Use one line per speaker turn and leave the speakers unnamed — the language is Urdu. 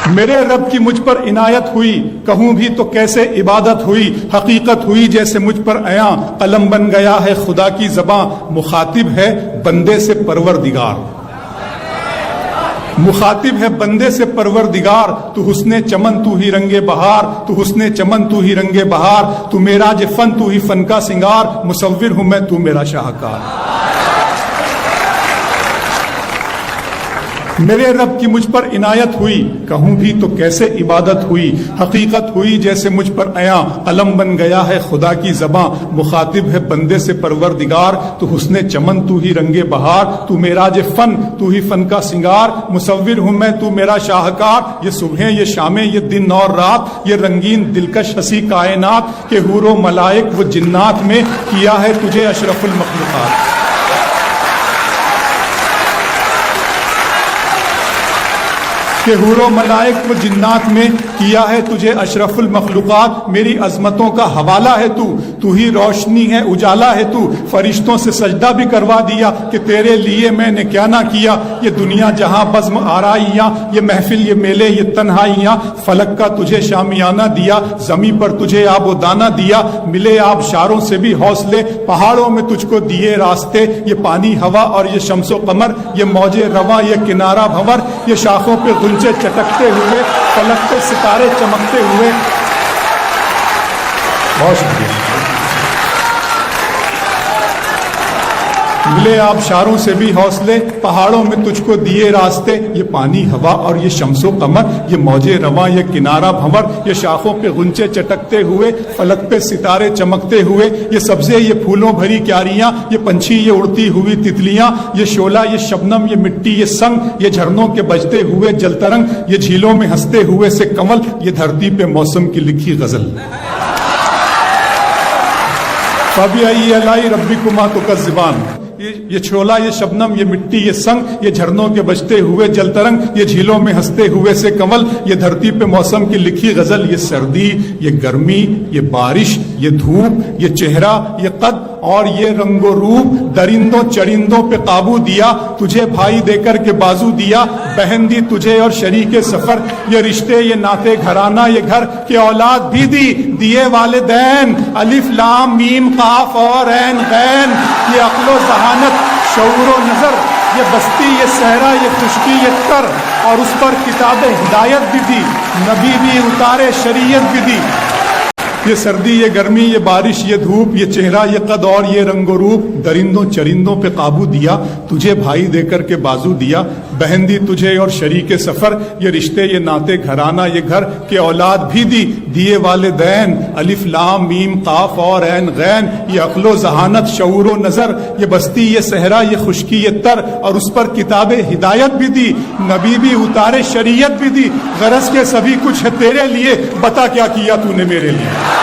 میرے رب کی مجھ پر عنایت ہوئی، کہوں بھی تو کیسے عبادت ہوئی، حقیقت ہوئی جیسے مجھ پر عیاں، قلم بن گیا ہے خدا کی زباں، مخاطب ہے بندے سے پروردگار، مخاطب ہے بندے سے پروردگار، تو حسن چمن تو ہی رنگ بہار، تو حسن چمن تو ہی رنگ بہار، تو معراج فن تو ہی فن کا سنگار، مصور ہوں میں تو میرا شاہکار۔ میرے رب کی مجھ پر عنایت ہوئی، کہوں بھی تو کیسے عبادت ہوئی، حقیقت ہوئی جیسے مجھ پر عیاں، قلم بن گیا ہے خدا کی زباں، مخاطب ہے بندے سے پروردگار، تو حسن چمن تو ہی رنگ بہار، تو معراج فن تو ہی فن کا سنگار، مصور ہوں میں تو میرا شاہکار۔ یہ صبحیں یہ شامیں یہ دن اور رات، یہ رنگین دلکش ہنسی کائنات، کہ حور و ملائک و جنات میں کیا ہے تجھے اشرف المخلوقات۔ کہ حور و ملائک و جنات میں کیا ہے تجھے اشرف المخلوقات، میری عظمتوں کا حوالہ ہے تو ہی روشنی ہے اجالا ہے تو، فرشتوں سے سجدہ بھی کروا دیا کہ تیرے لیے میں نے کیا نہ کیا، یہ دنیا جہاں بزم آرائیاں، یہ محفل یہ میلے یہ تنہائیاں، فلک کا تجھے شامیانہ دیا، زمین پر تجھے آب و دانہ دیا، ملے آبشاروں سے بھی حوصلے، پہاڑوں میں تجھ کو دیے راستے، یہ پانی ہوا اور یہ شمس و قمر، یہ موج رواں یہ کنارہ بھنور، یہ شاخوں پہ غنچے چٹکتے ہوئے، فلک پہ ستارے چمکتے ہوئے۔ بہت شکریہ۔ ملے آبشاروں سے بھی حوصلے، پہاڑوں میں تجھ کو دیے راستے، یہ پانی ہوا اور یہ شمس و قمر، یہ موج رواں یہ کنارہ بھنور، یہ شاخوں پہ غنچے چٹکتے ہوئے، فلک پہ ستارے چمکتے ہوئے، یہ سبزے یہ پھولوں بھری کیاریاں، یہ پنچھی یہ اڑتی ہوئی تتلیاں، یہ شعلہ یہ شبنم یہ مٹی یہ سنگ، یہ جھرنوں کے بجتے ہوئے جل ترنگ، یہ جھیلوں میں ہنستے ہوئے سے کمل، یہ دھرتی پہ موسم کی لکھی غزل۔ فَبِأَيِّ آلَاءِ رَبِّكُمَا تُكَذِّبَانِ، یہ چھولا یہ شبنم یہ مٹی یہ سنگ، یہ جھرنوں کے بجتے ہوئے جل ترنگ، یہ جھیلوں میں ہنستے ہوئے سے کمل، یہ دھرتی پہ موسم کی لکھی غزل، یہ سردی یہ گرمی یہ بارش یہ دھوپ یہ چہرہ یہ قد اور یہ رنگ و روپ، درندوں چرندوں پہ قابو دیا، تجھے بھائی دے کر کے بازو دیا، بہن دی تجھے اور شریک سفر، یہ رشتے یہ ناطے گھرانہ یہ گھر، کہ اولاد بھی دی دیے والدین، الف لام میم قاف اور عین غین، یہ عقل و ذہانت شعور و نظر، یہ بستی یہ صحرا یہ خشکی یہ تر، اور اس پر کتاب ہدایت بھی دی، نبی بھی اتارے شریعت بھی دی، یہ سردی یہ گرمی یہ بارش یہ دھوپ، یہ چہرہ یہ قد اور یہ رنگ و روپ، درندوں چرندوں پہ قابو دیا، تجھے بھائی دے کر کے بازو دیا، بہن دی تجھے اور شریک سفر، یہ رشتے یہ ناطے گھرانہ یہ گھر، کہ اولاد بھی دی دیے والدین، الف لام میم قاف اور عین غین، یہ عقل و ذہانت شعور و نظر، یہ بستی یہ صحرا یہ خشکی یہ تر، اور اس پر کتاب ہدایت بھی دی، نبی بھی اتارے شریعت بھی دی، غرض کے سبھی کچھ ہے تیرے لیے، بتا کیا کیا تو نے میرے لیے۔